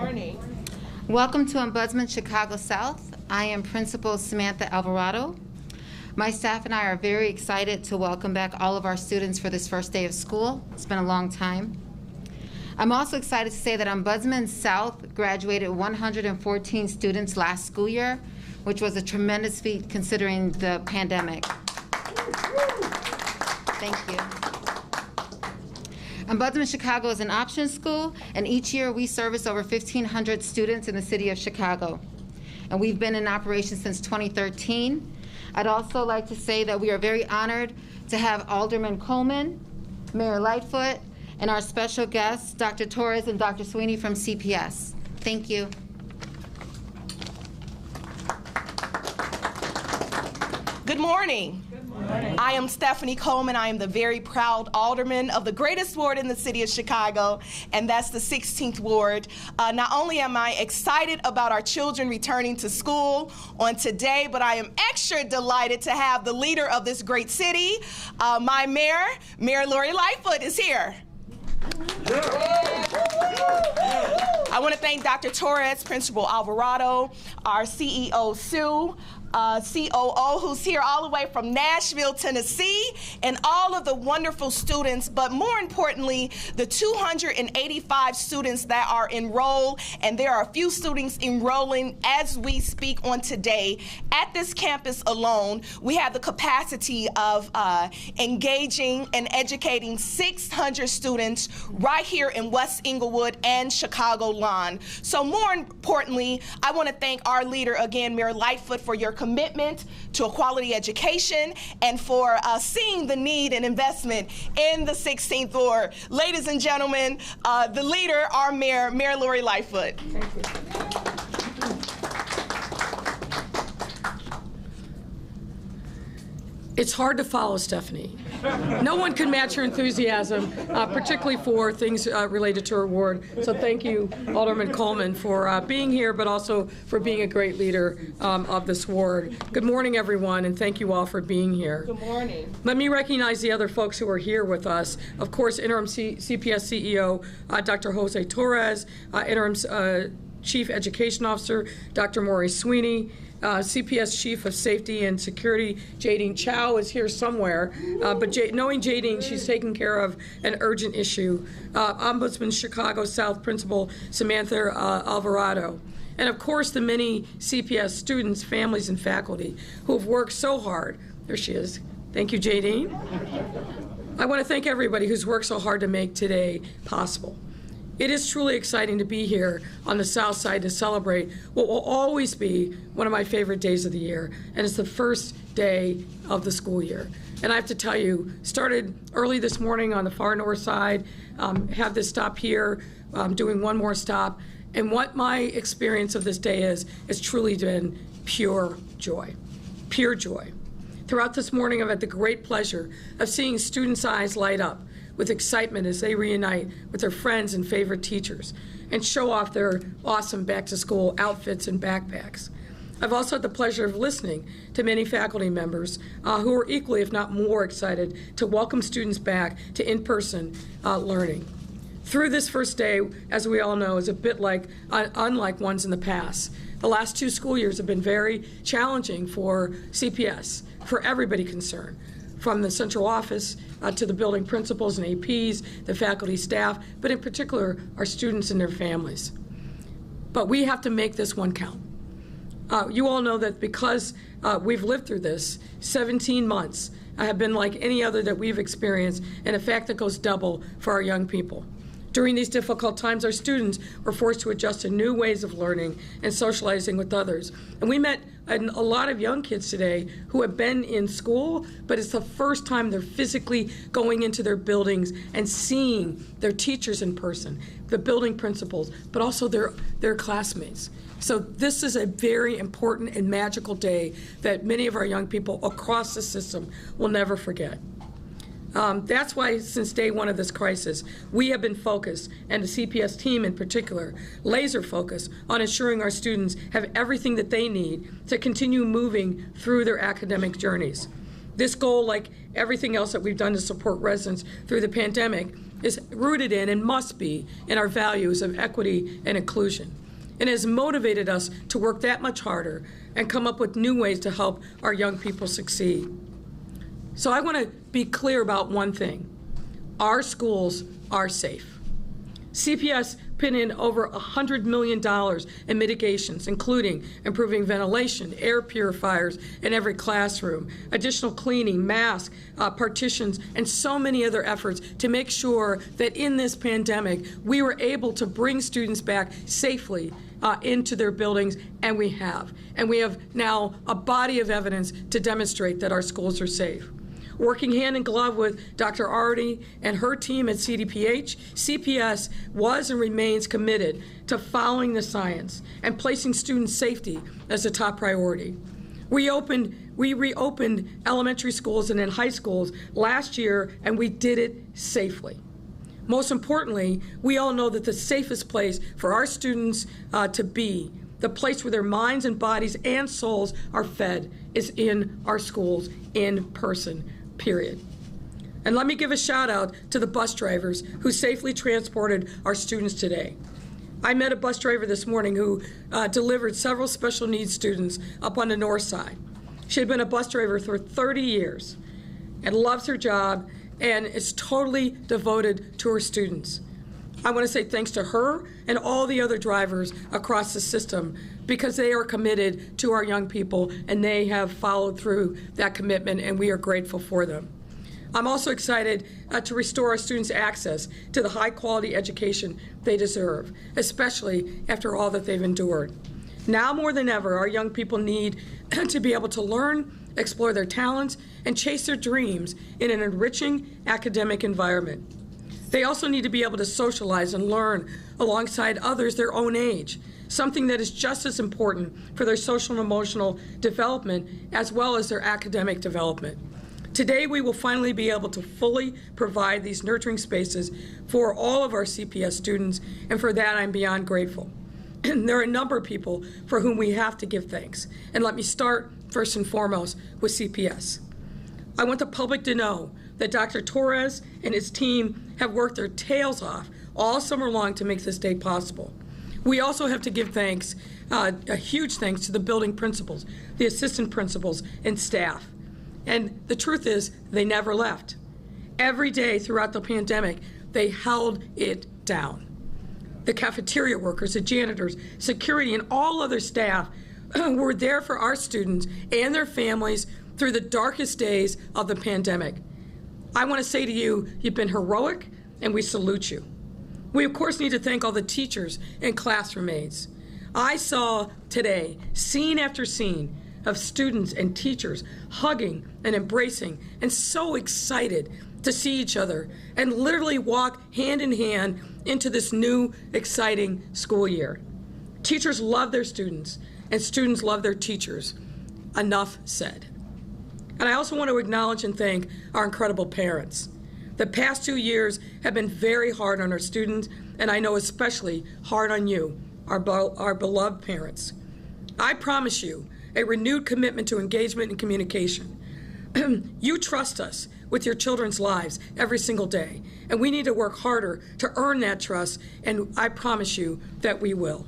morning. Welcome to Ombudsman Chicago South. I am Principal Samantha Alvarado. My staff and I are very excited to welcome back all of our students for this first day of school. It's been a long time. I'm also excited to say that Ombudsman South graduated 114 students last school year, which was a tremendous feat considering the pandemic. Thank you. Ombudsman Chicago is an option school, and each year we service over 1,500 students in the city of Chicago. And we've been in operation since 2013. I'd also like to say that we are very honored to have Alderman Coleman, Mayor Lightfoot, and our special guests, Dr. Torres and Dr. Sweeney from CPS. Thank you. Good morning. I am Stephanie Coleman. I am the very proud alderman of the greatest ward in the city of Chicago, and that's the 16th ward. Not only am I excited about our children returning to school on today, but I am extra delighted to have the leader of this great city, my mayor, Mayor Lori Lightfoot, is here. I want to thank Dr. Torres, Principal Alvarado, our CEO, Sue, COO, who's here all the way from Nashville, Tennessee, and all of the wonderful students, but more importantly, the 285 students that are enrolled, and there are a few students enrolling as we speak on today. At this campus alone, we have the capacity of engaging and educating 600 students right here in West Englewood and Chicago Lawn. So more importantly, I want to thank our leader again, Mayor Lightfoot, for your commitment to a quality education and for seeing the need and investment in the 16th ward. Ladies and gentlemen, the leader, our mayor, Mayor Lori Lightfoot. Thank you. It's hard to follow, Stephanie. No one can match your enthusiasm, particularly for things related to her ward. So thank you, Alderman Coleman, for being here, but also for being a great leader of this ward. Good morning, everyone, and thank you all for being here. Good morning. Let me recognize the other folks who are here with us. Of course, Interim CPS CEO, Dr. Jose Torres, Interim Chief Education Officer, Dr. Maury Sweeney, CPS Chief of Safety and Security, Jadine Chow, is here somewhere, but knowing Jadine, she's taking care of an urgent issue. Ombudsman Chicago South Principal Samantha Alvarado. And of course, the many CPS students, families, and faculty who have worked so hard. There she is. Thank you, Jadine. I want to thank everybody who's worked so hard to make today possible. It is truly exciting to be here on the South Side to celebrate what will always be one of my favorite days of the year, and it's the first day of the school year. And I have to tell you, started early this morning on the far north side, have this stop here, doing one more stop, and what my experience of this day is, it's truly been pure joy, pure joy. Throughout this morning, I've had the great pleasure of seeing students' eyes light up with excitement as they reunite with their friends and favorite teachers and show off their awesome back-to-school outfits and backpacks. I've also had the pleasure of listening to many faculty members who are equally, if not more, excited to welcome students back to in-person learning. Through this first day, as we all know, is a bit like unlike ones in the past. The last 2 school years have been very challenging for CPS, for everybody concerned, from the central office to the building principals and APs, the faculty staff, but in particular, our students and their families. But we have to make this one count. You all know that because we've lived through this, 17 months have been like any other that we've experienced, and in fact, that goes double for our young people. During these difficult times, our students were forced to adjust to new ways of learning and socializing with others. And we met a lot of young kids today who have been in school, but it's the first time they're physically going into their buildings and seeing their teachers in person, the building principals, but also their classmates. So this is a very important and magical day that many of our young people across the system will never forget. That's why since day one of this crisis, we have been focused, and the CPS team in particular, laser focused on ensuring our students have everything that they need to continue moving through their academic journeys. This goal, like everything else that we've done to support residents through the pandemic, is rooted in and must be in our values of equity and inclusion, and has motivated us to work that much harder and come up with new ways to help our young people succeed. So I want to be clear about one thing. Our schools are safe. CPS put in over $100 million in mitigations, including improving ventilation, air purifiers in every classroom, additional cleaning, masks, partitions, and so many other efforts to make sure that in this pandemic, we were able to bring students back safely into their buildings, and we have. And we have now a body of evidence to demonstrate that our schools are safe. Working hand in glove with Dr. Arty and her team at CDPH, CPS was and remains committed to following the science and placing student safety as a top priority. We reopened elementary schools and then high schools last year, and we did it safely. Most importantly, we all know that the safest place for our students to be, the place where their minds and bodies and souls are fed, is in our schools in person. Period. And let me give a shout out to the bus drivers who safely transported our students today. I met a bus driver this morning who delivered several special needs students up on the north side. She had been a bus driver for 30 years and loves her job and is totally devoted to her students. I want to say thanks to her and all the other drivers across the system, because they are committed to our young people and they have followed through that commitment, and we are grateful for them. I'm also excited to restore our students' access to the high-quality education they deserve, especially after all that they've endured. Now more than ever, our young people need to be able to learn, explore their talents, and chase their dreams in an enriching academic environment. They also need to be able to socialize and learn alongside others their own age, something that is just as important for their social and emotional development as well as their academic development. Today, we will finally be able to fully provide these nurturing spaces for all of our CPS students, and for that, I'm beyond grateful. There are a number of people for whom we have to give thanks, and let me start first and foremost with CPS. I want the public to know that Dr. Torres and his team have worked their tails off all summer long to make this day possible. We also have to give thanks, a huge thanks to the building principals, the assistant principals, and staff. And the truth is, they never left. Every day throughout the pandemic, they held it down. The cafeteria workers, the janitors, security, and all other staff were there for our students and their families through the darkest days of the pandemic. I want to say to you, you've been heroic, and we salute you. We, of course, need to thank all the teachers and classroom aides. I saw today scene after scene of students and teachers hugging and embracing and so excited to see each other and literally walk hand in hand into this new, exciting school year. Teachers love their students, and students love their teachers. Enough said. And I also want to acknowledge and thank our incredible parents. The past 2 years have been very hard on our students, and I know especially hard on you, our beloved parents. I promise you a renewed commitment to engagement and communication. You trust us with your children's lives every single day, and we need to work harder to earn that trust, and I promise you that we will.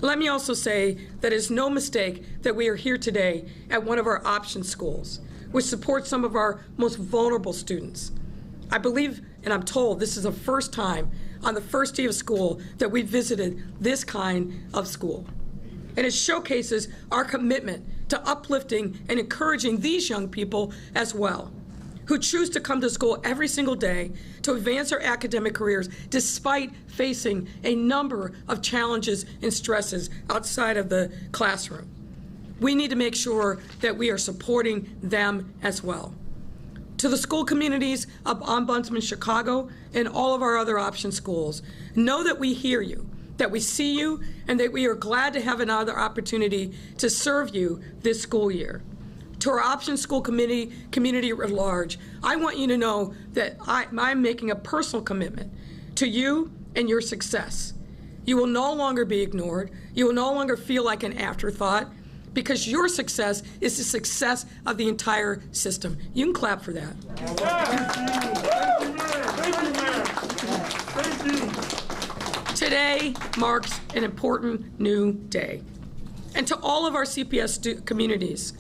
Let me also say that it's no mistake that we are here today at one of our option schools, which supports some of our most vulnerable students. I believe, and I'm told, this is the first time on the first day of school that we visited this kind of school. And it showcases our commitment to uplifting and encouraging these young people as well, who choose to come to school every single day to advance their academic careers despite facing a number of challenges and stresses outside of the classroom. We need to make sure that we are supporting them as well. To the school communities of Ombudsman Chicago and all of our other option schools, know that we hear you, that we see you, and that we are glad to have another opportunity to serve you this school year. To our option school community at large, I want you to know that I'm making a personal commitment to you and your success. You will no longer be ignored. You will no longer feel like an afterthought, because your success is the success of the entire system. You can clap for that. Today marks an important new day. And to all of our CPS communities,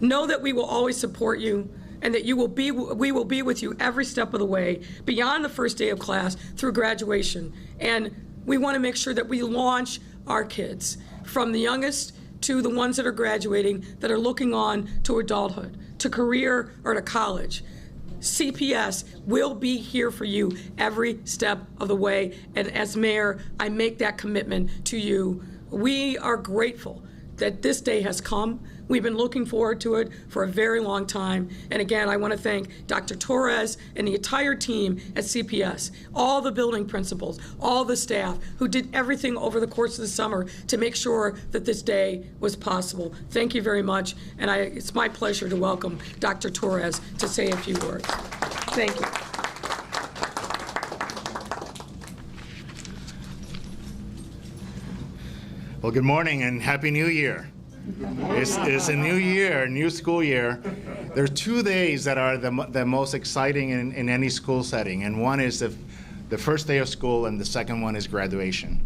know that we will always support you and that we will be with you every step of the way, beyond the first day of class through graduation. And we want to make sure that we launch our kids, from the youngest to the ones that are graduating, that are looking on to adulthood, to career, or to college. CPS will be here for you every step of the way. And as mayor, I make that commitment to you. We are grateful that this day has come. We've been looking forward to it for a very long time. And again, I want to thank Dr. Torres and the entire team at CPS, all the building principals, all the staff who did everything over the course of the summer to make sure that this day was possible. Thank you very much. And it's my pleasure to welcome Dr. Torres to say a few words. Thank you. Well, good morning and Happy New Year. It's a new year, new school year. There are 2 days that are the most exciting in any school setting, and one is the first day of school, and the second one is graduation.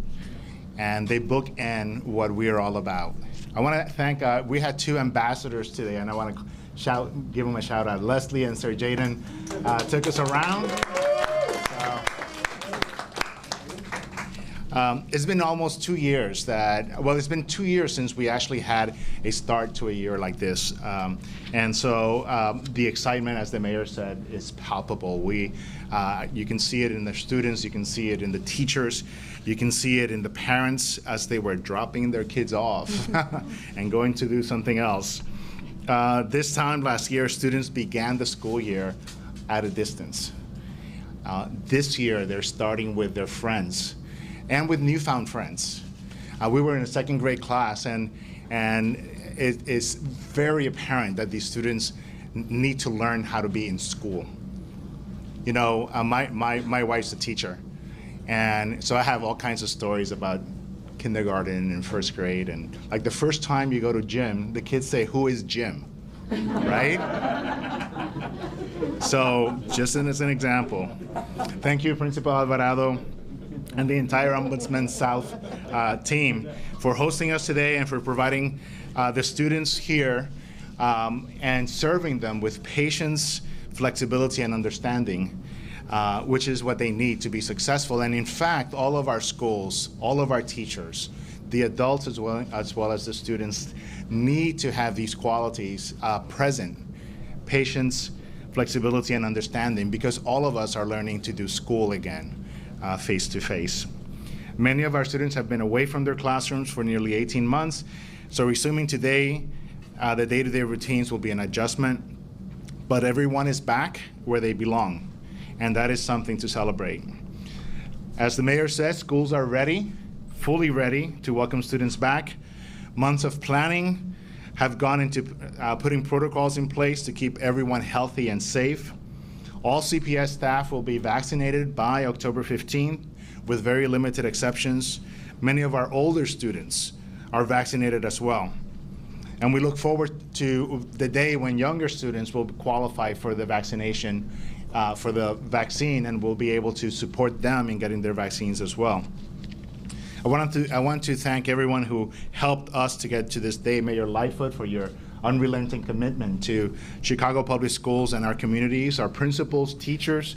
And they bookend what we're all about. I want to thank, we had 2 ambassadors today, and I want to give them a shout out. Leslie and Sir Jaden took us around. It's been almost 2 years it's been 2 years since we actually had a start to a year like this. And so the excitement, as the mayor said, is palpable. You can see it in the students, you can see it in the teachers, you can see it in the parents as they were dropping their kids off and going to do something else. This time last year, students began the school year at a distance. This year, they're starting with their friends and with newfound friends. We were in a second grade class, and it's very apparent that these students need to learn how to be in school. You know, my wife's a teacher, and so I have all kinds of stories about kindergarten and first grade, and like the first time you go to gym, the kids say, "Who is Jim?" Right? So just as an example, thank you, Principal Alvarado, and the entire Ombudsman South team for hosting us today and for providing the students here and serving them with patience, flexibility, and understanding, which is what they need to be successful. And in fact, all of our schools, all of our teachers, the adults as well as the students need to have these qualities present: patience, flexibility, and understanding, because all of us are learning to do school again. Face-to-face. Many of our students have been away from their classrooms for nearly 18 months, so resuming today, the day-to-day routines will be an adjustment, but everyone is back where they belong, and that is something to celebrate. As the mayor said, schools are ready, fully ready to welcome students back. Months of planning have gone into putting protocols in place to keep everyone healthy and safe. All CPS staff will be vaccinated by October 15th, with very limited exceptions. Many of our older students are vaccinated as well. And we look forward to the day when younger students will qualify for the vaccination, for the vaccine, and we'll be able to support them in getting their vaccines as well. I want to thank everyone who helped us to get to this day. Mayor Lightfoot, for your unrelenting commitment to Chicago Public Schools and our communities, our principals, teachers,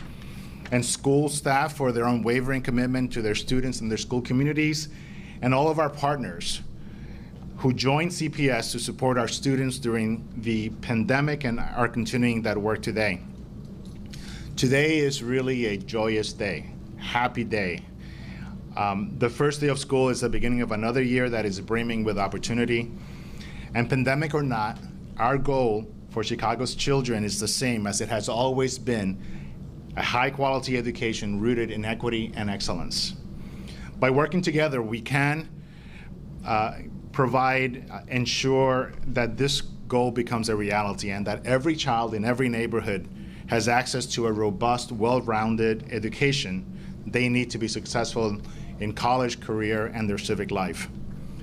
and school staff for their unwavering commitment to their students and their school communities, and all of our partners who joined CPS to support our students during the pandemic and are continuing that work today. Today is really a joyous day, happy day. The first day of school is the beginning of another year that is brimming with opportunity. And pandemic or not, our goal for Chicago's children is the same as it has always been: a high-quality education rooted in equity and excellence. By working together, we can ensure that this goal becomes a reality, and that every child in every neighborhood has access to a robust, well-rounded education they need to be successful in college, career, and their civic life.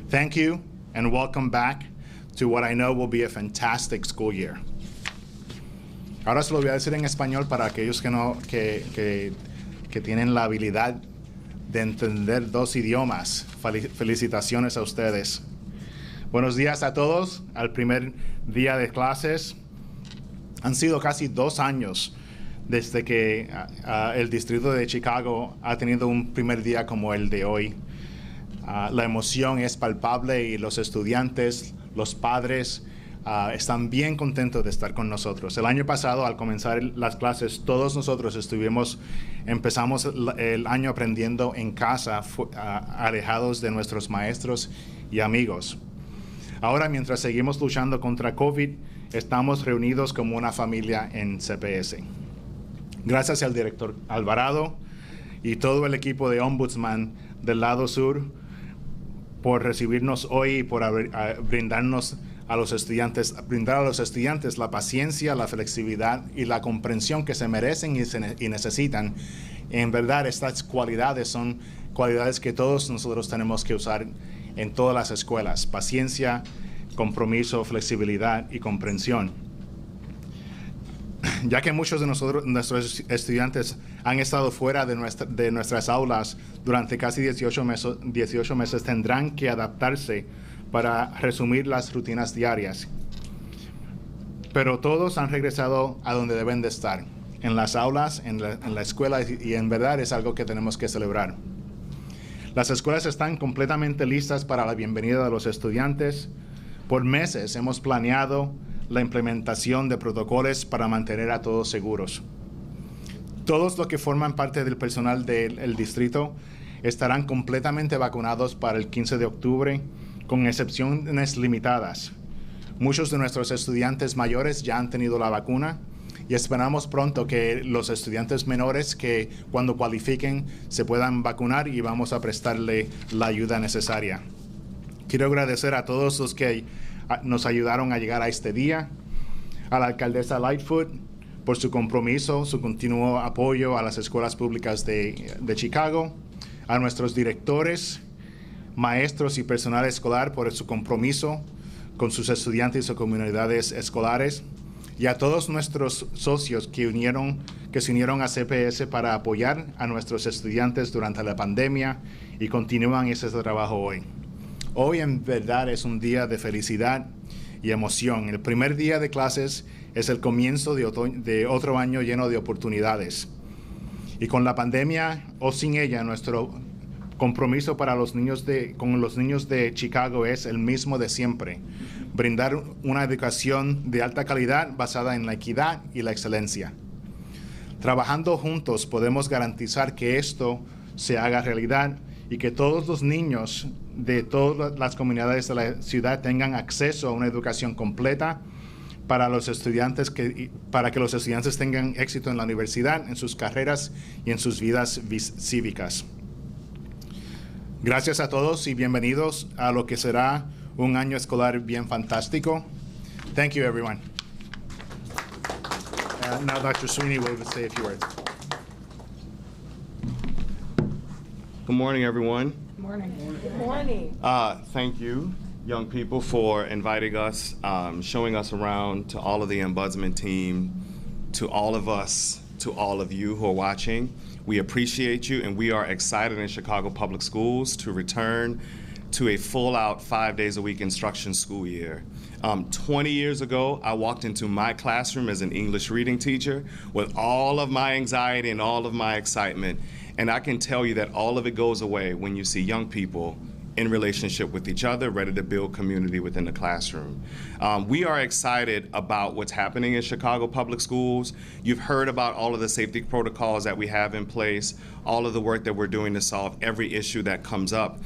Thank you, and welcome back to what I know will be a fantastic school year. Ahora se lo voy a decir en español para aquellos que tienen la habilidad de entender 2 idiomas. Felicitaciones a ustedes. Buenos días a todos. Al primer día de clases. Han sido casi 2 años desde que el distrito de Chicago ha tenido un primer día como el de hoy. La emoción es palpable y los estudiantes, los padres, están bien contentos de estar con nosotros. El año pasado, al comenzar las clases, todos nosotros empezamos el año aprendiendo en casa, alejados de nuestros maestros y amigos. Ahora, mientras seguimos luchando contra COVID, estamos reunidos como una familia en CPS. Gracias al director Alvarado y todo el equipo de Ombudsman del lado sur por recibirnos hoy y por brindarnos a los estudiantes, brindar a los estudiantes la paciencia, la flexibilidad y la comprensión que se merecen y necesitan. En verdad, estas cualidades son cualidades que todos nosotros tenemos que usar en todas las escuelas: paciencia, compromiso, flexibilidad y comprensión. Ya que muchos de nuestros estudiantes han estado fuera de nuestras aulas durante casi 18 meses, tendrán que adaptarse para resumir las rutinas diarias. Pero todos han regresado a donde deben de estar, en las aulas, en la escuela, y en verdad es algo que tenemos que celebrar. Las escuelas están completamente listas para la bienvenida de los estudiantes. Por meses hemos planeado la implementación de protocolos para mantener a todos seguros. Todos los que forman parte del personal del distrito estarán completamente vacunados para el 15 de octubre, con excepciones limitadas. Muchos de nuestros estudiantes mayores ya han tenido la vacuna y esperamos pronto que los estudiantes menores que cuando cualifiquen se puedan vacunar y vamos a prestarle la ayuda necesaria. Quiero agradecer a todos los que nos ayudaron a llegar a este día, a la alcaldesa Lightfoot por su compromiso, su continuo apoyo a las escuelas públicas de Chicago, a nuestros directores, maestros y personal escolar por su compromiso con sus estudiantes y comunidades escolares, y a todos nuestros socios que se unieron a CPS para apoyar a nuestros estudiantes durante la pandemia y continúan ese trabajo hoy. Hoy en verdad es un día de felicidad y emoción. El primer día de clases es el comienzo de otro año lleno de oportunidades. Y con la pandemia o sin ella, nuestro compromiso con los niños de Chicago es el mismo de siempre: brindar una educación de alta calidad basada en la equidad y la excelencia. Trabajando juntos podemos garantizar que esto se haga realidad y que todos los niños de todas las comunidades de la ciudad tengan acceso a una educación completa para que los estudiantes tengan éxito en la universidad, en sus carreras y en sus vidas cívicas. Gracias a todos y bienvenidos a lo que será un año escolar bien fantástico. Thank you, everyone. Now Dr. Sweeney will say a few words. Good morning, everyone. Good morning. Thank you, young people, for inviting us, showing us around, to all of the Ombudsman team, to all of us, to all of you who are watching. We appreciate you, and we are excited in Chicago Public Schools to return to a full-out 5 days a week instruction school year. 20 years ago, I walked into my classroom as an English reading teacher with all of my anxiety and all of my excitement. And I can tell you that all of it goes away when you see young people in relationship with each other, ready to build community within the classroom. We are excited about what's happening in Chicago Public Schools. You've heard about all of the safety protocols that we have in place, all of the work that we're doing to solve every issue that comes up.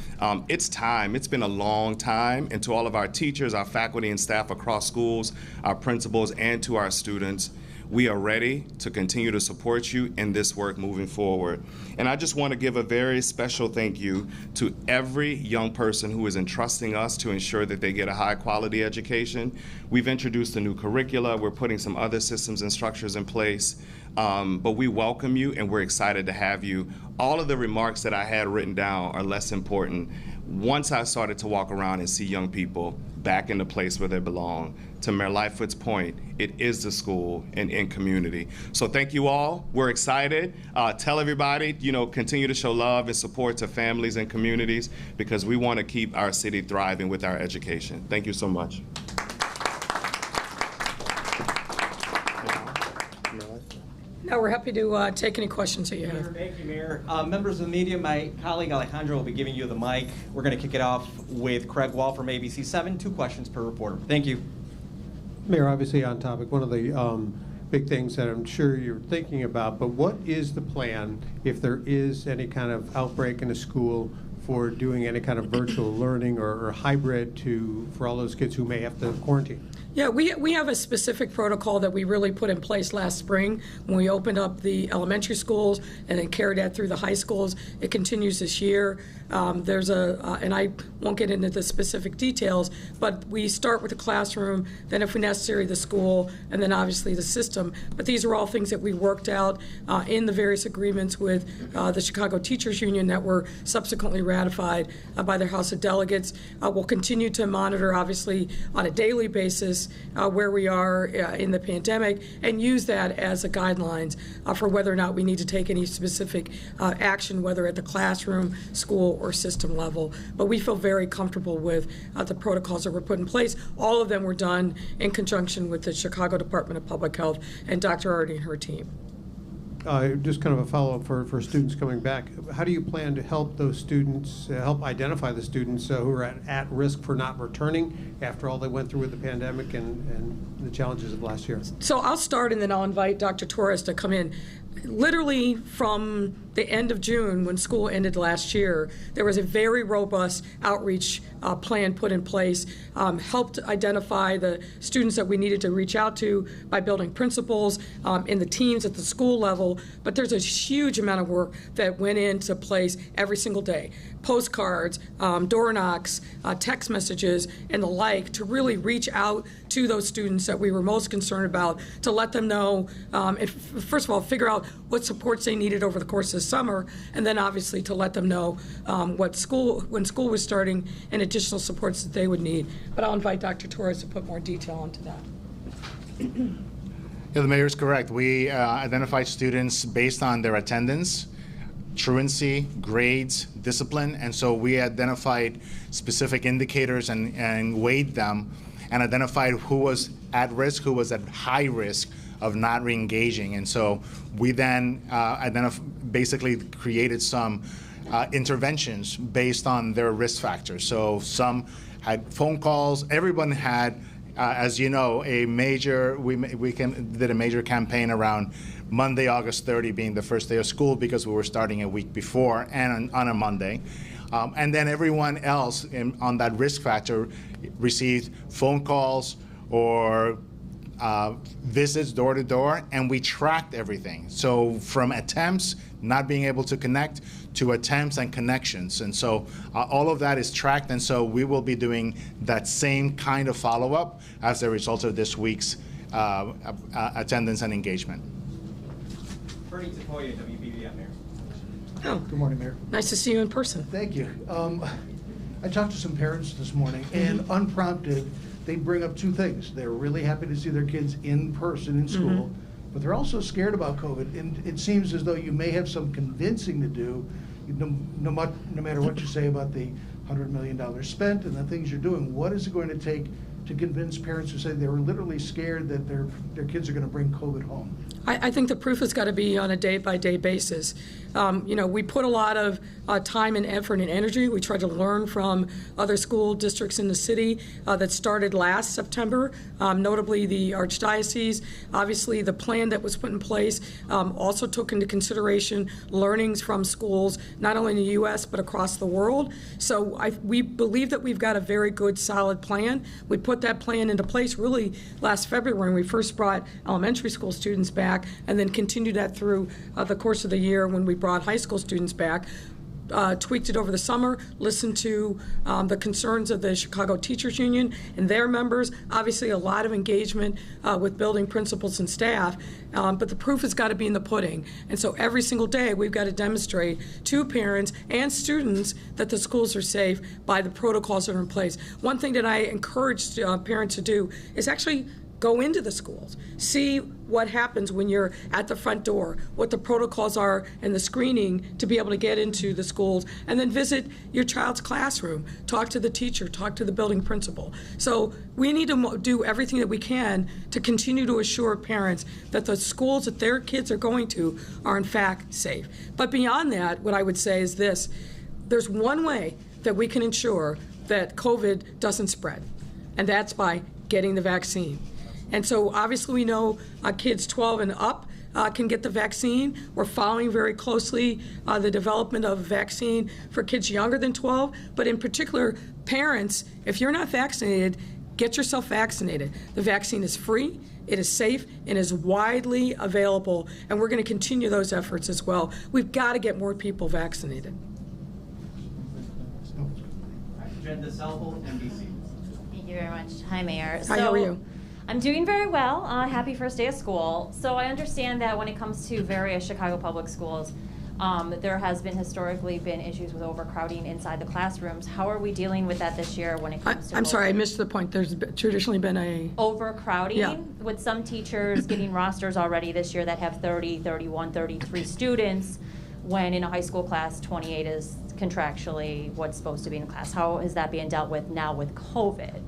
It's time. It's been a long time. And to all of our teachers, our faculty and staff across schools, our principals, and to our students, we are ready to continue to support you in this work moving forward. And I just want to give a very special thank you to every young person who is entrusting us to ensure that they get a high quality education. We've introduced a new curricula. We're putting some other systems and structures in place. But we welcome you and we're excited to have you. All of the remarks that I had written down are less important. once I started to walk around and see young people back in the place where they belong, to Mayor Lightfoot's point, it is the school and in community. So thank you all. We're excited. Tell everybody, continue to show love and support to families and communities, because we want to keep our city thriving with our education. Thank you so much. Now we're happy to take any questions that you have. Thank you, Mayor. Members of the media, my colleague Alejandro will be giving you the mic. We're going to kick it off with Craig Wall from ABC 7. 2 questions per reporter. Thank you. Mayor, obviously on topic, one of the big things that I'm sure you're thinking about, but what is the plan if there is any kind of outbreak in a school for doing any kind of virtual learning or hybrid for all those kids who may have to quarantine? Yeah, we have a specific protocol that we really put in place last spring when we opened up the elementary schools and then carried that through the high schools. It continues this year. There's and I won't get into the specific details, but we start with the classroom, then if necessary the school, and then obviously the system. But these are all things that we worked out in the various agreements with the Chicago Teachers Union that were subsequently ratified by the House of Delegates. We'll continue to monitor, obviously, on a daily basis where we are in the pandemic, and use that as a guidelines for whether or not we need to take any specific action, whether at the classroom, school, or system level. But we feel very comfortable with the protocols that were put in place. All of them were done in conjunction with the Chicago Department of Public Health and Dr. Artie and her team. Just kind of a follow-up for students coming back. How do you plan to help those students, help identify the students who are at risk for not returning after all they went through with the pandemic and the challenges of last year? So I'll start, and then I'll invite Dr. Torres to come in. Literally from the end of June, when school ended last year, there was a very robust outreach plan put in place, helped identify the students that we needed to reach out to by building principals in the teams at the school level. But there's a huge amount of work that went into place every single day. Postcards, door knocks, text messages, and the like, to really reach out to those students that we were most concerned about, to let them know, first of all, figure out what supports they needed over the course of the summer, and then obviously to let them know when school was starting and additional supports that they would need. But I'll invite Dr. Torres to put more detail into that. Yeah, the mayor is correct. We identified students based on their attendance, truancy, grades, discipline, and so we identified specific indicators and weighed them and identified who was at risk, who was at high risk of not re-engaging. And so we then basically created some interventions based on their risk factors. So some had phone calls. Everyone had, as you know, a major, did a major campaign around Monday, August 30 being the first day of school, because we were starting a week before and on a Monday. And then everyone else on that risk factor received phone calls or visits door to door, and we tracked everything. So from attempts, not being able to connect, to attempts and connections. And so all of that is tracked, and so we will be doing that same kind of follow-up as a result of this week's attendance and engagement. Bernie Tafoya, WBBM, Mayor. Oh, Good morning, Mayor. nice to see you in person. Thank you. I talked to some parents this morning, and unprompted, they bring up 2 things. They're really happy to see their kids in person in school, but they're also scared about COVID. And it seems as though you may have some convincing to do, no matter what you say about the $100 million spent and the things you're doing. What is it going to take to convince parents who say they were literally scared that their kids are going to bring COVID home? I think the proof has got to be on a day-by-day basis. We put a lot of time and effort and energy. We tried to learn from other school districts in the city that started last September, notably the Archdiocese. Obviously, the plan that was put in place also took into consideration learnings from schools, not only in the U.S., but across the world. So we believe that we've got a very good, solid plan. We put that plan into place really last February when we first brought elementary school students back, and then continued that through the course of the year when we brought high school students back. tweaked it over the summer, listened to the concerns of the Chicago Teachers Union and their members. Obviously, a lot of engagement with building principals and staff, but the proof has got to be in the pudding. And so every single day, we've got to demonstrate to parents and students that the schools are safe by the protocols that are in place. One thing that I encourage parents to do is actually go into the schools, see what happens when you're at the front door, what the protocols are and the screening to be able to get into the schools, and then visit your child's classroom, talk to the teacher, talk to the building principal. So we need to do everything that we can to continue to assure parents that the schools that their kids are going to are in fact safe. But beyond that, what I would say is this: there's one way that we can ensure that COVID doesn't spread, and that's by getting the vaccine. And so obviously we know kids 12 and up can get the vaccine. We're following very closely the development of a vaccine for kids younger than 12, but in particular, parents, if you're not vaccinated, get yourself vaccinated. The vaccine is free, it is safe, and is widely available, and we're going to continue those efforts as well. We've got to get more people vaccinated. Jen DeSalvo, NBC. Thank you very much. Hi, Mayor. Hi, how are you? I'm doing very well. Happy first day of school. So I understand that when it comes to various Chicago public schools, there has historically been issues with overcrowding inside the classrooms. How are we dealing with that this year when it comes to I'm sorry, I missed the point. There's traditionally been a overcrowding, with some teachers getting rosters already this year that have 30, 31, 33 students, when in a high school class, 28 is contractually what's supposed to be in the class. How is that being dealt with now with COVID?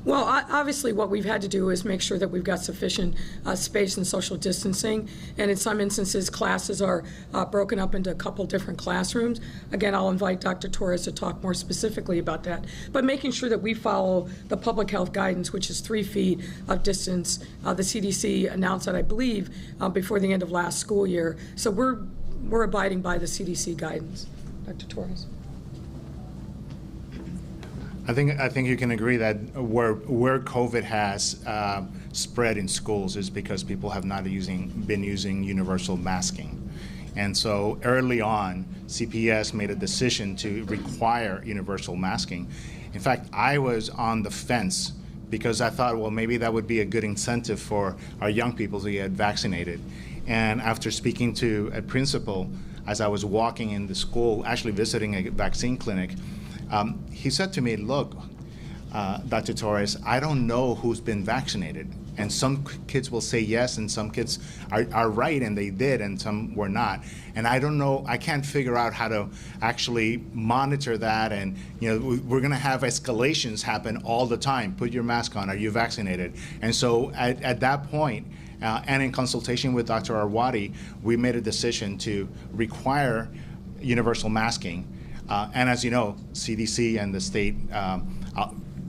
Well, obviously what we've had to do is make sure that we've got sufficient space and social distancing, and in some instances classes are broken up into a couple different classrooms. Again, I'll invite Dr. Torres to talk more specifically about that, but making sure that we follow the public health guidance, which is 3 feet of distance. The CDC announced that, I believe, before the end of last school year, so we're abiding by the CDC guidance. Dr. Torres. I think you can agree that where COVID has spread in schools is because people have not been using universal masking. And so early on, CPS made a decision to require universal masking. In fact, I was on the fence because I thought, well, maybe that would be a good incentive for our young people to get vaccinated. And after speaking to a principal, as I was walking in the school, actually visiting a vaccine clinic, he said to me, look, Dr. Torres, I don't know who's been vaccinated. And some kids will say yes, and some kids are right, and they did, and some were not. And I don't know, I can't figure out how to actually monitor that. And we're gonna have escalations happen all the time. Put your mask on, are you vaccinated? And so at that point, and in consultation with Dr. Arwady, we made a decision to require universal masking. And as you know, CDC and the state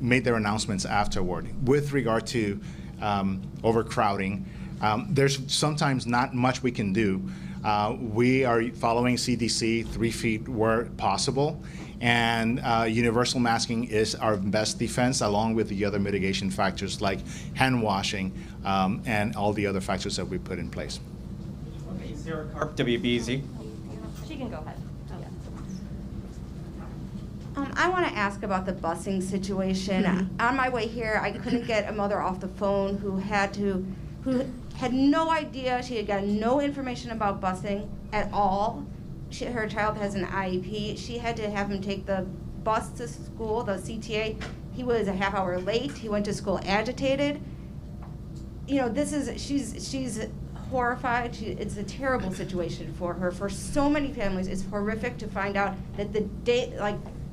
made their announcements afterward. With regard to overcrowding, there's sometimes not much we can do. We are following CDC 3 feet where possible, and universal masking is our best defense, along with the other mitigation factors like hand washing and all the other factors that we put in place. Okay, Sarah Karp, WBZ. She can go ahead. I want to ask about the busing situation. Mm-hmm. On my way here, I couldn't get a mother off the phone who had no idea. She had gotten no information about busing at all. Her child has an IEP. She had to have him take the bus to school, the CTA. He was a half hour late. He went to school agitated. She's horrified. It's a terrible situation for her. For so many families, it's horrific to find out that the day,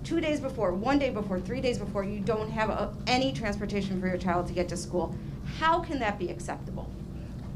2 days before, 1 day before, 3 days before, you don't have any transportation for your child to get to school. How can that be acceptable?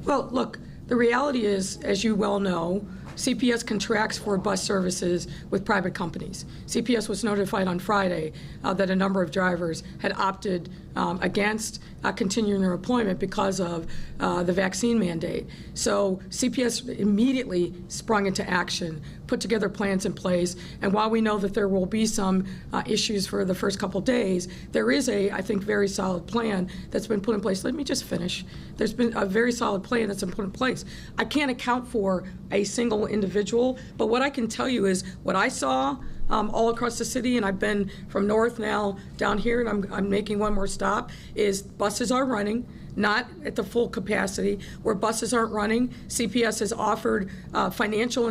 Well, look, the reality is, as you well know, CPS contracts for bus services with private companies. CPS was notified on Friday that a number of drivers had opted against continuing their employment because of the vaccine mandate. So CPS immediately sprung into action put together plans in place. And while we know that there will be some issues for the first couple days, there is I think, very solid plan that's been put in place. Let me just finish. There's been a very solid plan that's been put in place. I can't account for a single individual, but what I can tell you is what I saw all across the city, and I've been from north now down here, and I'm making one more stop, is buses are running, not at the full capacity. Where buses aren't running, CPS has offered financial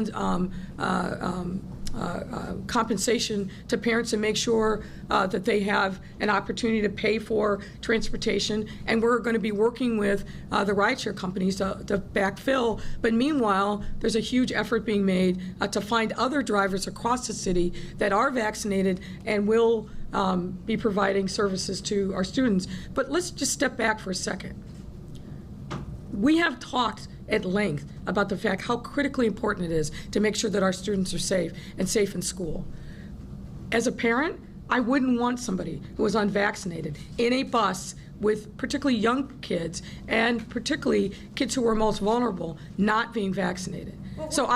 compensation to parents to make sure that they have an opportunity to pay for transportation, and we're going to be working with the rideshare companies to backfill. But meanwhile, there's a huge effort being made to find other drivers across the city that are vaccinated and will be providing services to our students. But let's just step back for a second. We have talked at length about the fact how critically important it is to make sure that our students are safe in school. As a parent, I wouldn't want somebody who was unvaccinated in a bus with particularly young kids and particularly kids who are most vulnerable not being vaccinated. So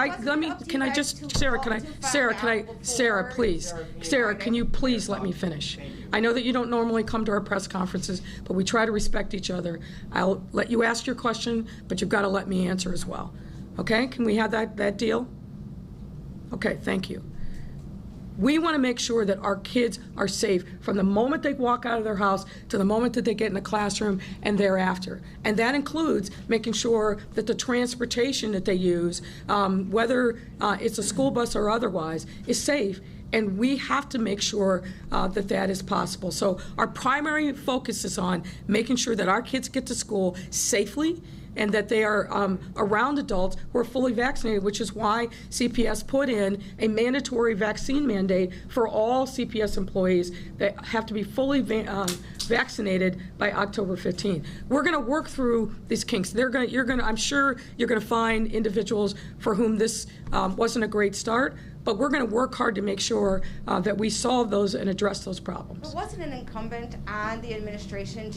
Sarah, please. Sarah, can you please let me finish? I know that you don't normally come to our press conferences, but we try to respect each other. I'll let you ask your question, but you've got to let me answer as well. Okay? Can we have that deal? Okay, thank you. We want to make sure that our kids are safe from the moment they walk out of their house to the moment that they get in the classroom and thereafter. And that includes making sure that the transportation that they use, whether it's a school bus or otherwise, is safe. And we have to make sure that is possible. So our primary focus is on making sure that our kids get to school safely and that they are around adults who are fully vaccinated, which is why CPS put in a mandatory vaccine mandate for all CPS employees that have to be fully vaccinated by October 15th. We're going to work through these kinks. I'm sure you're going to find individuals for whom this wasn't a great start, but we're going to work hard to make sure that we solve those and address those problems. But wasn't it incumbent on the administration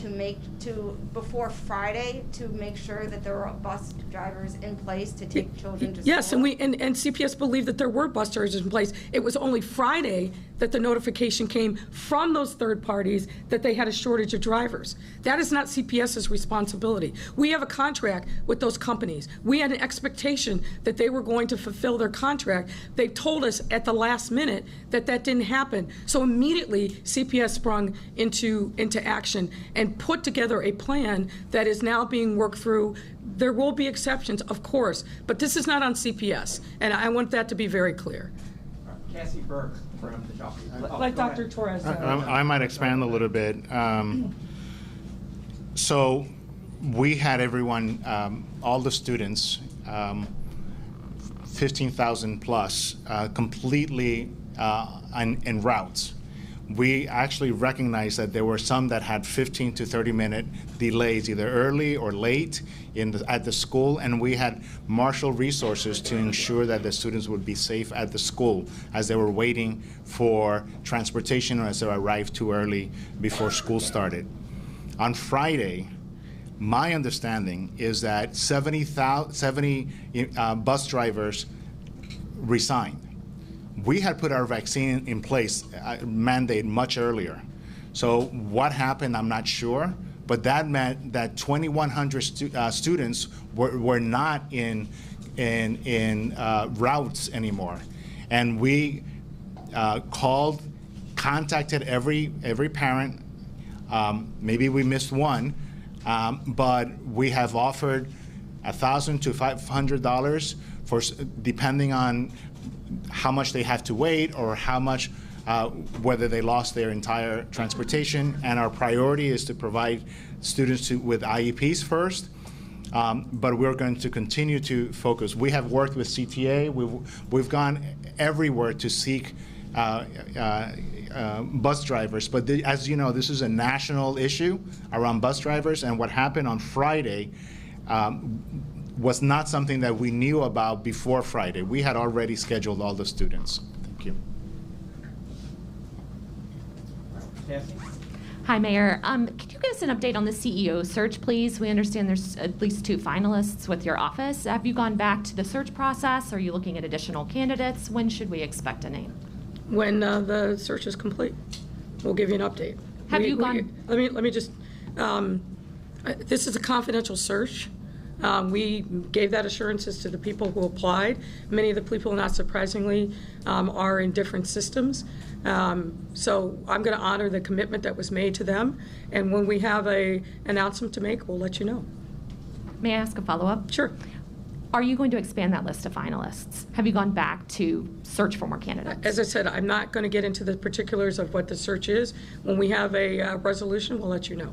before Friday to make sure that there were bus drivers in place to take children to school? Yes, and CPS believed that there were bus drivers in place. It was only Friday that the notification came from those third parties that they had a shortage of drivers. That is not CPS's responsibility. We have a contract with those companies. We had an expectation that they were going to fulfill their contract. They told us at the last minute that didn't happen. So immediately CPS sprung into action and put together a plan that is now being worked through. There will be exceptions, of course, but this is not on CPS, and I want that to be very clear. Cassie Burke from the Jockey. Like Dr. Torres. I might expand a little bit. So we had everyone, all the students, 15,000 plus, completely en route. We actually recognized that there were some that had 15 to 30-minute delays, either early or late at the school, and we had marshaled resources to ensure that the students would be safe at the school as they were waiting for transportation or as they arrived too early before school started. On Friday, my understanding is that 70 bus drivers resigned. We had put our vaccine in place, mandate much earlier. So what happened, I'm not sure, but that meant that 2,100 students were not in routes anymore. And we contacted every parent. Maybe we missed one, but we have offered $1,000 to $500 for, depending on how much they have to wait or how much, whether they lost their entire transportation. And our priority is to provide students with IEPs first, but we're going to continue to focus. We have worked with CTA. We've gone everywhere to seek bus drivers, but as you know, this is a national issue around bus drivers, and what happened on Friday was not something that we knew about before Friday. We had already scheduled all the students. Thank you. Cassie? Hi, Mayor. Could you give us an update on the CEO search, please? We understand there's at least 2 finalists with your office. Have you gone back to the search process? Are you looking at additional candidates? When should we expect a name? When the search is complete, we'll give you an update. Have you gone? Let me just. This is a confidential search. We gave that assurances to the people who applied. Many of the people, not surprisingly, are in different systems. So I'm going to honor the commitment that was made to them. And when we have an announcement to make, we'll let you know. May I ask a follow-up? Sure. Are you going to expand that list of finalists? Have you gone back to search for more candidates? As I said, I'm not going to get into the particulars of what the search is. When we have a resolution, we'll let you know.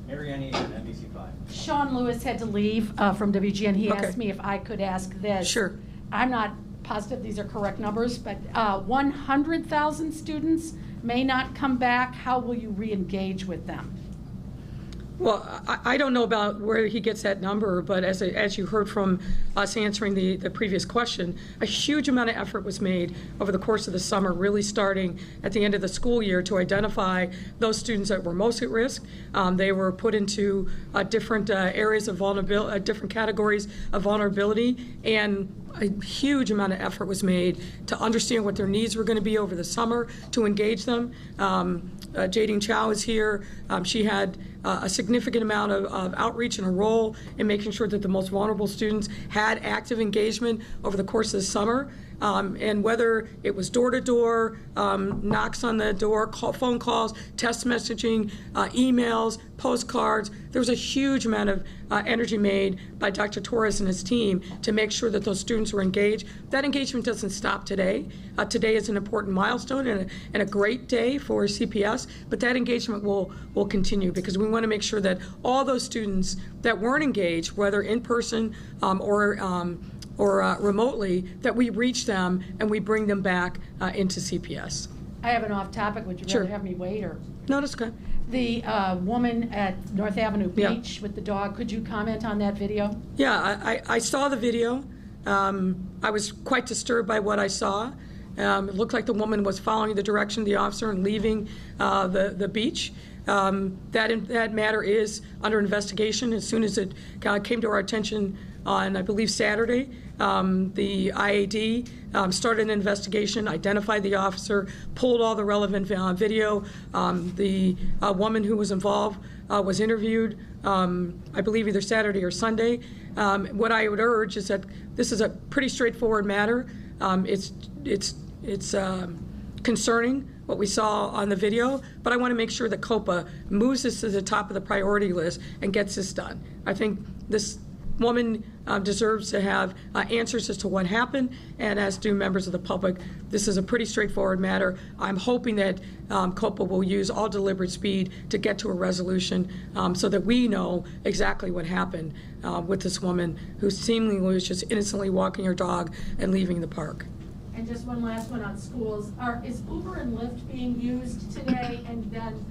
Mariani and NBC5. Sean Lewis had to leave from WGN. He Okay. asked me if I could ask this. Sure. I'm not positive these are correct numbers, but 100,000 students may not come back. How will you re-engage with them? Well, I don't know about where he gets that number, but as you heard from us answering the previous question, a huge amount of effort was made over the course of the summer, really starting at the end of the school year, to identify those students that were most at risk. They were put into different areas of vulnerability, different categories of vulnerability, and a huge amount of effort was made to understand what their needs were going to be over the summer, to engage them. Jadine Chow is here. She had a significant amount of outreach and a role in making sure that the most vulnerable students had active engagement over the course of the summer. And whether it was door-to-door, knocks on the door, phone calls, text messaging, emails, postcards, there was a huge amount of energy made by Dr. Torres and his team to make sure that those students were engaged. That engagement doesn't stop today. Today is an important milestone and a great day for CPS, but that engagement will continue, because we want to make sure that all those students that weren't engaged, whether in person or remotely, that we reach them and we bring them back into CPS. I have an off-topic. Would you Sure. rather have me wait or? No, that's good. The woman at North Avenue Yeah. Beach with the dog, could you comment on that video? Yeah, I saw the video. I was quite disturbed by what I saw. It looked like the woman was following the direction of the officer and leaving the beach. That matter is under investigation. As soon as it came to our attention on, I believe, Saturday, the IAD started an investigation, identified the officer, pulled all the relevant video. The woman who was involved was interviewed, I believe, either Saturday or Sunday. What I would urge is that this is a pretty straightforward matter. It's concerning what we saw on the video, but I want to make sure that COPA moves this to the top of the priority list and gets this done. I think this woman deserves to have answers as to what happened, and as do members of the public. This is a pretty straightforward matter. I'm hoping that COPA will use all deliberate speed to get to a resolution so that we know exactly what happened with this woman who seemingly was just innocently walking her dog and leaving the park. And just one last one on schools. Is Uber and Lyft being used today, and then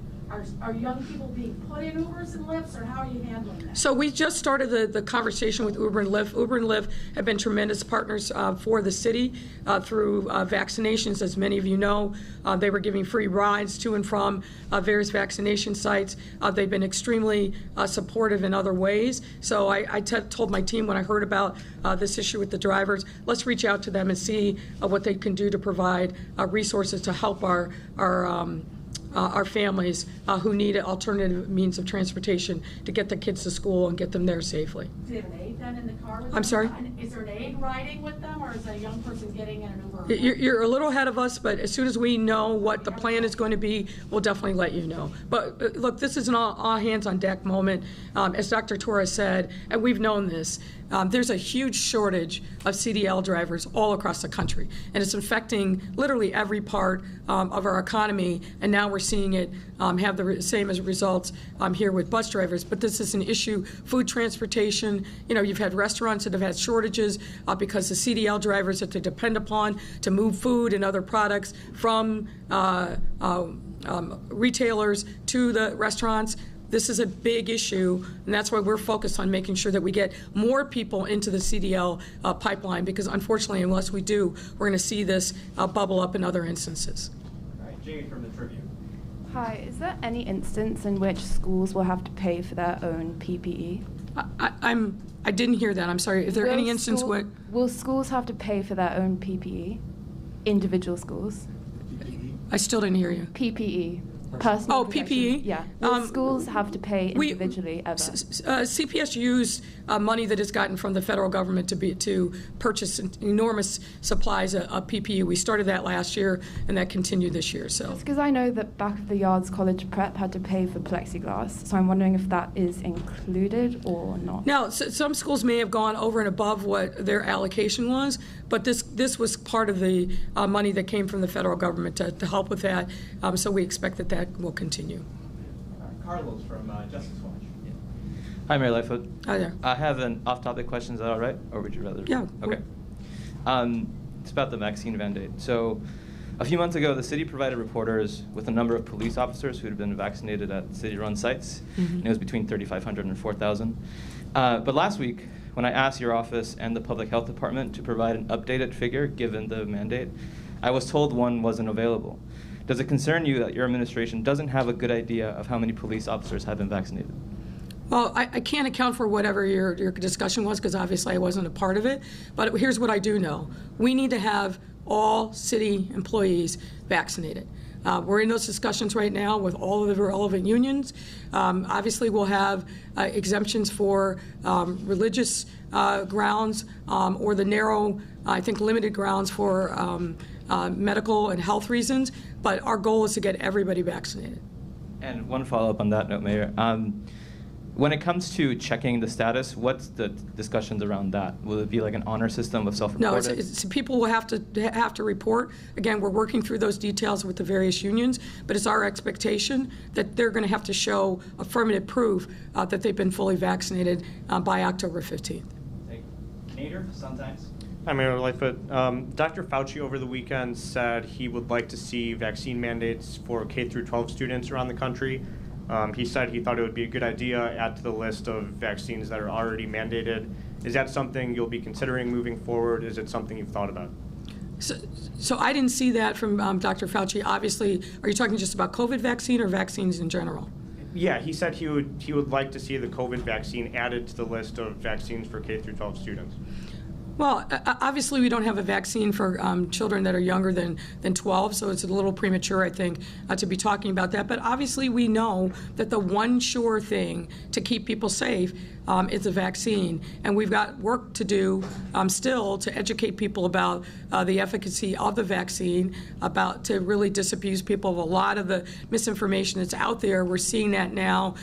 are young people being put in Ubers and Lyfts, or how are you handling that? So we just started the conversation with Uber and Lyft. Uber and Lyft have been tremendous partners for the city through vaccinations. As many of you know, they were giving free rides to and from various vaccination sites. They've been extremely supportive in other ways. So I told my team when I heard about this issue with the drivers, let's reach out to them and see what they can do to provide resources to help our families who need alternative means of transportation to get their kids to school and get them there safely. Do they have an aide then in the car with them? I'm sorry? Is there an aide riding with them, or is a young person getting in an Uber? You're a little ahead of us, but as soon as we know what the plan is going to be, we'll definitely let you know. But look, this is an all hands on deck moment. As Dr. Torres said, and we've known this, there's a huge shortage of CDL drivers all across the country, and it's affecting literally every part of our economy, and now we're seeing it have the same as results here with bus drivers. But this is an issue, food transportation. You know, you've had restaurants that have had shortages because the CDL drivers that they depend upon to move food and other products from retailers to the restaurants. This is a big issue, and that's why we're focused on making sure that we get more people into the CDL pipeline, because unfortunately, unless we do, we're going to see this bubble up in other instances. All right, Jamie from the Tribune. Hi, is there any instance in which schools will have to pay for their own PPE? I didn't hear that. I'm sorry. Is there any instance where... Will schools have to pay for their own PPE? Individual schools? I still didn't hear you. PPE. Personal protection. PPE? Yeah. Will schools have to pay individually ever? CPS used money that it's gotten from the federal government to purchase enormous supplies of PPE. We started that last year, and that continued this year. So. Just because I know that Back of the Yards College Prep had to pay for plexiglass, so I'm wondering if that is included or not. Now, some schools may have gone over and above what their allocation was, but this was part of the money that came from the federal government to help with that. So we expect that will continue. Carlos from Justice Watch. Hi, Mayor Lightfoot. Hi there. I have an off-topic question. Is that all right, or would you rather? Yeah. Okay. It's about the vaccine mandate. So, a few months ago, the city provided reporters with a number of police officers who had been vaccinated at city-run sites. Mm-hmm. And it was between 3,500 and 4,000. But last week, when I asked your office and the Public Health Department to provide an updated figure given the mandate, I was told one wasn't available. Does it concern you that your administration doesn't have a good idea of how many police officers have been vaccinated? Well, I can't account for whatever your discussion was because obviously I wasn't a part of it. But here's what I do know. We need to have all city employees vaccinated. We're in those discussions right now with all of the relevant unions. Obviously, we'll have exemptions for religious grounds or the narrow, I think, limited grounds for medical and health reasons. But our goal is to get everybody vaccinated. And one follow-up on that note, Mayor. When it comes to checking the status, what's the discussions around that? Will it be like an honor system of self-reported? No, people will have to report. Again, we're working through those details with the various unions, but it's our expectation that they're going to have to show affirmative proof that they've been fully vaccinated by October 15th. Nader, Sun-Times. Hi, Mayor Lightfoot. Dr. Fauci over the weekend said he would like to see vaccine mandates for K-12 students around the country. He said he thought it would be a good idea to add to the list of vaccines that are already mandated. Is that something you'll be considering moving forward? Is it something you've thought about? So I didn't see that from Dr. Fauci. Obviously, are you talking just about COVID vaccine or vaccines in general? Yeah, he said he would like to see the COVID vaccine added to the list of vaccines for K-12 students. Well, obviously we don't have a vaccine for children that are younger than 12, so it's a little premature, I think, to be talking about that. But obviously we know that the one sure thing to keep people safe is a vaccine. And we've got work to do still to educate people about the efficacy of the vaccine, to really disabuse people of a lot of the misinformation that's out there. We're seeing that now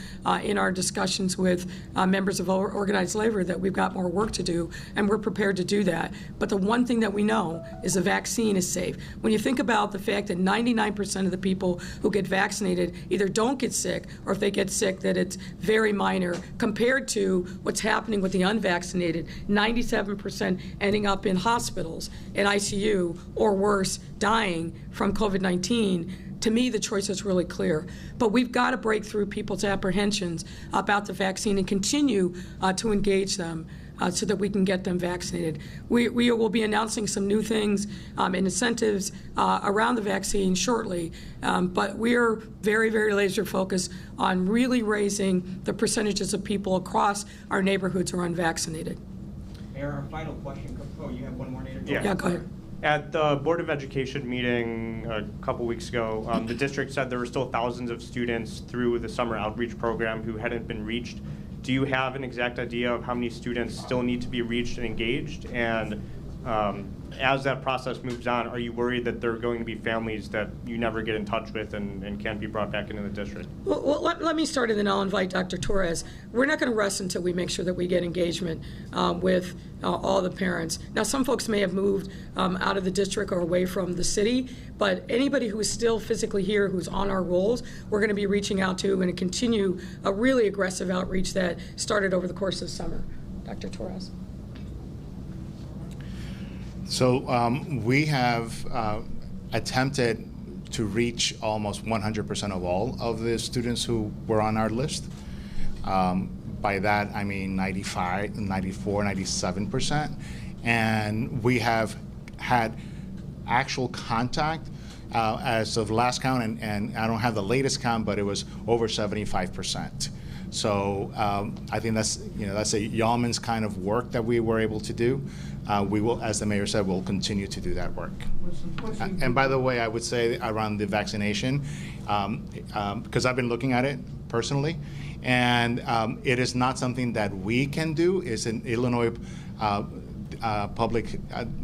in our discussions with members of organized labor, that we've got more work to do, and we're prepared to do that. But the one thing that we know is the vaccine is safe. When you think about the fact that 99% of the people who get vaccinated either don't get sick, or if they get sick, that it's very minor, compared to what's happening with the unvaccinated, 97% ending up in hospitals, in ICU, or worse, dying from COVID-19. To me, the choice is really clear. But we've got to break through people's apprehensions about the vaccine and continue to engage them so that we can get them vaccinated. We will be announcing some new things and incentives around the vaccine shortly, but we're very, very laser focused on really raising the percentages of people across our neighborhoods who are unvaccinated. Mayor, our final question. Oh, you have one more, Nader? Yeah, go ahead. At the Board of Education meeting a couple weeks ago, the district said there were still thousands of students through the summer outreach program who hadn't been reached. Do you have an exact idea of how many students still need to be reached and engaged? And as that process moves on, are you worried that there are going to be families that you never get in touch with and can't be brought back into the district? Well, let me start, and then I'll invite Dr. Torres. We're not going to rest until we make sure that we get engagement with all the parents. Now, some folks may have moved out of the district or away from the city, but anybody who is still physically here, who's on our rolls, we're going to be reaching out to and continue a really aggressive outreach that started over the course of summer. Dr. Torres. So we have attempted to reach almost 100% of all of the students who were on our list. By that, I mean 95, 94, 97%. And we have had actual contact as of last count, and I don't have the latest count, but it was over 75%. So I think that's a yeoman's kind of work that we were able to do. We will, as the mayor said, we'll continue to do that work. And by the way, I would say around the vaccination, because I've been looking at it personally, and it is not something that we can do. It's an Illinois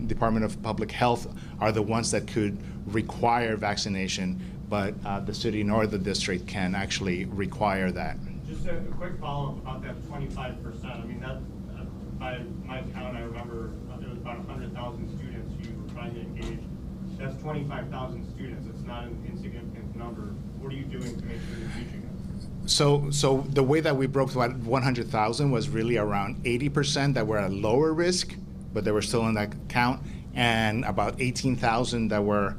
Department of Public Health are the ones that could require vaccination, but the city nor the district can actually require that. Just a quick follow-up about that 25%. I mean, that by my count, I remember it was about 100,000 students you were trying to engage. That's 25,000 students. It's not an insignificant number. What are you doing to make sure you're reaching it? So the way that we broke that 100,000 was really around 80% that were at lower risk, but they were still in that count, and about 18,000 that were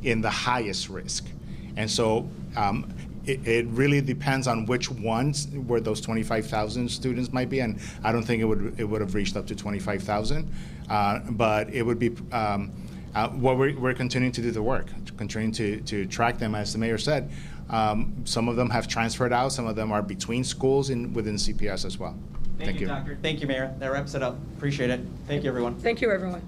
in the highest risk. And so it really depends on which ones where those 25,000 students might be, and I don't think it would have reached up to 25,000, but it would be what we're continuing to do the work, continuing to track them, as the mayor said. Some of them have transferred out, some of them are between schools within CPS as well. Thank you, Doctor. Thank you, Mayor. That wraps it up. Appreciate it. Thank you, everyone. Thank you, everyone.